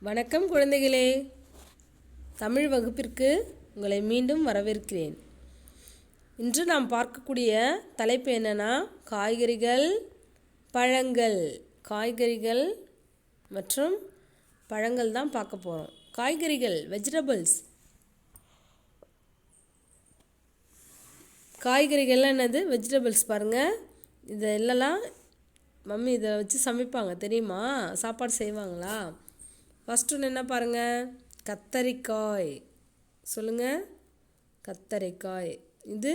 வணக்கம் குழந்தைகளே, தமிழ் வகுப்பிற்கு உங்களை மீண்டும் வரவேற்கிறேன். இன்று நாம் பார்க்கக்கூடிய தலைப்பு என்னன்னா, காய்கறிகள், பழங்கள். காய்கறிகள் மற்றும் பழங்கள் தான் பார்க்க போகிறோம். காய்கறிகள், வெஜிடபிள்ஸ். காய்கறிகள் என்னது? வெஜிடபிள்ஸ். பாருங்கள், இதெல்லாம் மம்மி இதை வச்சு சமைப்பாங்க தெரியுமா? சாப்பாடு செய்வாங்களா? ஃபஸ்ட் ஒன்று என்ன பாருங்கள், கத்தரிக்காய். சொல்லுங்கள், கத்தரிக்காய். இது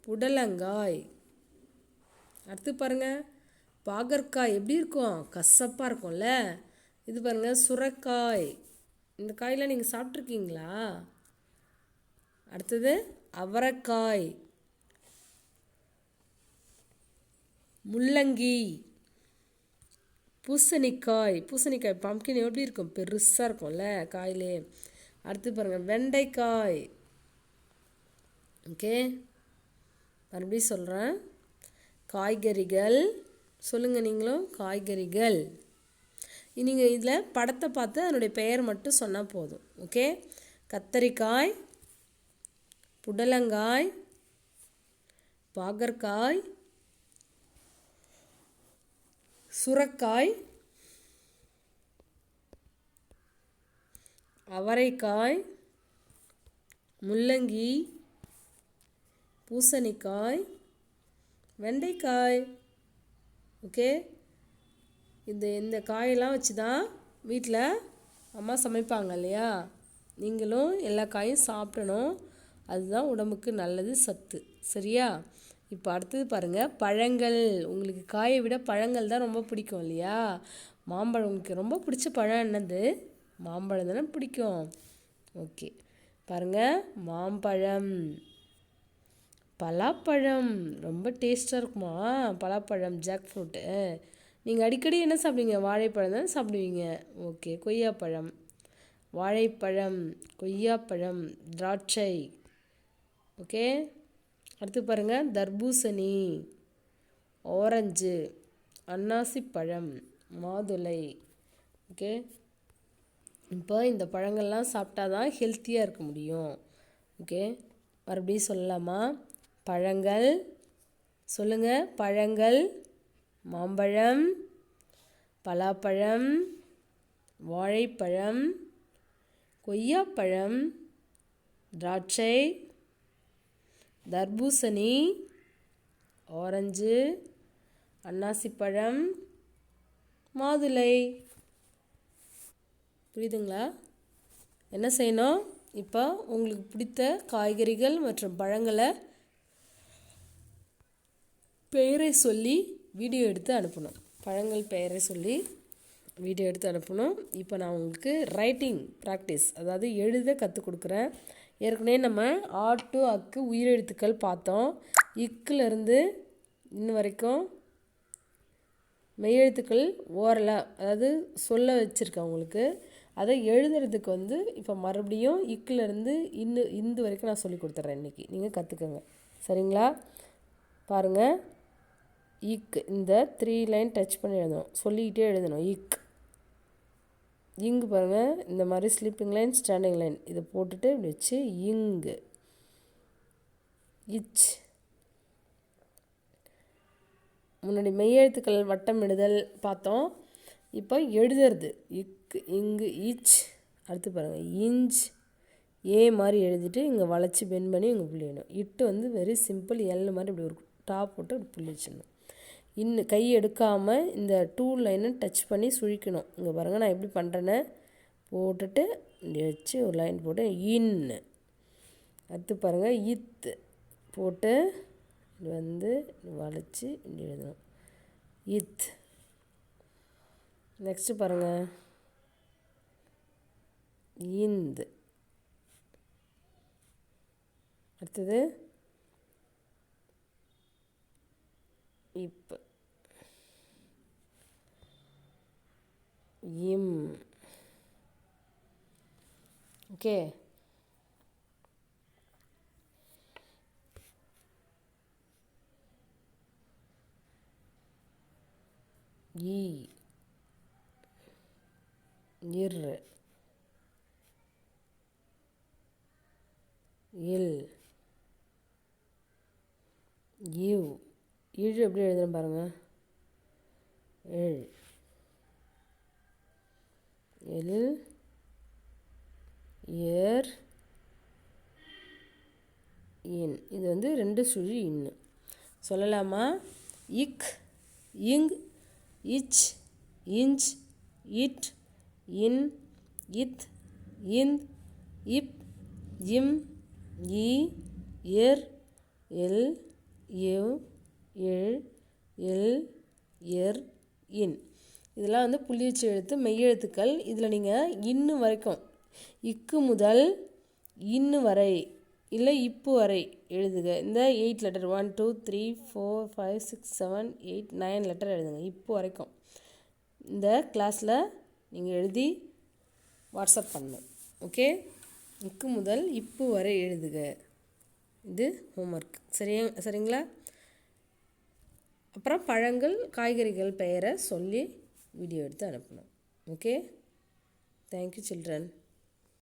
புடலங்காய். அடுத்து பாருங்கள், பாகற்காய். எப்படி இருக்கும்? கசப்பாக இருக்கும்ல. இது பாருங்கள், சுரைக்காய். இந்த காயெலாம் நீங்கள் சாப்பிட்ருக்கீங்களா? அடுத்தது அவரைக்காய், முள்ளங்கி, பூசணிக்காய். பூசணிக்காய் பம்கின் எப்படி இருக்கும்? பெருசாக இருக்கும்ல காயிலே. அடுத்து பாருங்கள், வெண்டைக்காய். ஓகே, மறுபடியும் சொல்கிறேன், காய்கறிகள். சொல்லுங்கள் நீங்களும், காய்கறிகள். நீங்கள் இதில் படத்தை பார்த்து அதனுடைய பெயர் மட்டும் சொன்னால் போதும். ஓகே, கத்தரிக்காய், புடலங்காய், பாகற்காய், சுரைக்காய், அவரைக்காய், முள்ளங்கி, பூசணிக்காய், வெண்டைக்காய். ஓகே, இந்த காயெல்லாம் வச்சு தான் வீட்டில் அம்மா சமைப்பாங்க இல்லையா? நீங்களும் எல்லா காயும் சாப்பிடணும். அதுதான் உடம்புக்கு நல்லது, சத்து. சரியா? இப்போ அடுத்தது பாருங்கள், பழங்கள். உங்களுக்கு காயை விட பழங்கள் தான் ரொம்ப பிடிக்கும் இல்லையா? மாம்பழம். உங்களுக்கு ரொம்ப பிடிச்ச பழம் என்னது? மாம்பழம் தானே பிடிக்கும். ஓகே, பாருங்கள், மாம்பழம், பலாப்பழம். ரொம்ப டேஸ்ட்டாக இருக்குமா பலாப்பழம், ஜாக் ஃப்ரூட்டு. நீங்கள் அடிக்கடி என்ன சாப்பிடுவீங்க? வாழைப்பழம் தானே சாப்பிடுவீங்க. ஓகே, கொய்யாப்பழம், வாழைப்பழம், கொய்யாப்பழம், திராட்சை. ஓகே, அடுத்து பாருங்கள், தர்பூசணி, ஆரஞ்சு, அன்னாசி பழம், மாதுளை. ஓகே, இப்போ இந்த பழங்கள்லாம் சாப்பிட்டா தான் ஹெல்த்தியாக இருக்க முடியும். ஓகே, மறுபடியும் சொல்லலாமா? பழங்கள். சொல்லுங்கள், பழங்கள். மாம்பழம், பலாப்பழம், வாழைப்பழம், கொய்யாப்பழம், திராட்சை, தர்பூசணி, ஆரஞ்சு, அன்னாசிப்பழம், மாதுளை. புரியுதுங்களா? என்ன செய்யணும்? இப்போ உங்களுக்கு பிடித்த காய்கறிகள் மற்றும் பழங்களை பெயரை சொல்லி வீடியோ எடுத்து அனுப்பணும். பழங்கள் பெயரை சொல்லி வீடியோ எடுத்து அனுப்பணும். இப்போ நான் உங்களுக்கு ரைட்டிங் ப்ராக்டிஸ், அதாவது எழுத கற்றுக் கொடுக்குறேன். ஏற்கனவே நம்ம ஆ டு அக்கு உயிரெழுத்துக்கள் பார்த்தோம். இக்குலேருந்து இன்னும் வரைக்கும் மெய்யெழுத்துக்கள் ஓரலாக, அதாவது சொல்ல வச்சுருக்கேன் உங்களுக்கு. அதை எழுதுறதுக்கு இப்போ மறுபடியும் இக்குலேருந்து இந்த வரைக்கும் நான் சொல்லி கொடுத்துட்றேன். இன்றைக்கி நீங்கள் கற்றுக்கோங்க. சரிங்களா? பாருங்கள், இக் இந்த 3 லைன் டச் பண்ணி எழுதணும். சொல்லிக்கிட்டே எழுதணும். இக். இங்கு பாருங்கள், இந்த மாதிரி ஸ்லீப்பிங் லைன், ஸ்டாண்டிங் லைன், இதை போட்டுட்டு இப்படி வச்சு இங்கு. இச். முன்னாடி மெய்யெழுத்துக்கள் வட்டமிடுதல் பார்த்தோம். இப்போ எழுதுறது, இக்கு, இங்கு, இச். அடுத்து பாருங்கள், இஞ்ச். ஏ மாதிரி எழுதிட்டு இங்கே வளைச்சி பெண்ட் பண்ணி இங்கே புள்ளி வேணும். இட்டு வெரி சிம்பிள். எல் மாதிரி இப்படி ஒரு டாப் போட்டு இப்படி புள்ளி வச்சிடணும். இன்னும் கை எடுக்காமல் இந்த 2 லைனை டச் பண்ணி சுழிக்கணும். இங்கே பாருங்கள், நான் எப்படி பண்ணுறேன்னு போட்டுட்டு இப்படி வச்சு ஒரு லைன் போட்டு இன்னு. அடுத்து பாருங்கள், இத்து போட்டு இது வளைச்சி இப்படி எழுதணும். இத். நெக்ஸ்ட்டு பாருங்கள், இந்து. அடுத்தது இப்போ இம். ஓகே, ஈ. இர், இல், இவ். இழு எப்படி எழுதுறேன் பாருங்கள். இழ், இல், ஏர், இன். இது வந்து 2 சுழி இன்னு சொல்லலாமா? இக், இங், இச், இஞ்ச், இட், இன், இத், இந்த், இப், இம், இ, இர், இல், இவ், இழ், இல், இர், இன். இதெல்லாம் வந்து புள்ளி வச்சு எழுத்து மெய்யெழுத்துக்கள். இதில் நீங்கள் இன்னு வரைக்கும், இக்கு முதல் இன்னு வரை இல்லை இப்பு வரை எழுதுக. இந்த 8 லெட்டர் 1 2 3 4 5 6 7 8 9 லெட்டர் எழுதுங்க இப்பு வரைக்கும். இந்த கிளாஸில் நீங்கள் எழுதி வாட்ஸ்அப் பண்ணணும். ஓகே, இக்கு முதல் இப்பு வரை எழுதுக. இது ஹோம்ஒர்க். சரிங்களா? அப்புறம் பழங்கள் காய்கறிகள் பெயரை சொல்லி வீடியோ எடுத்து அனுப்பணும். Okay, thank you children.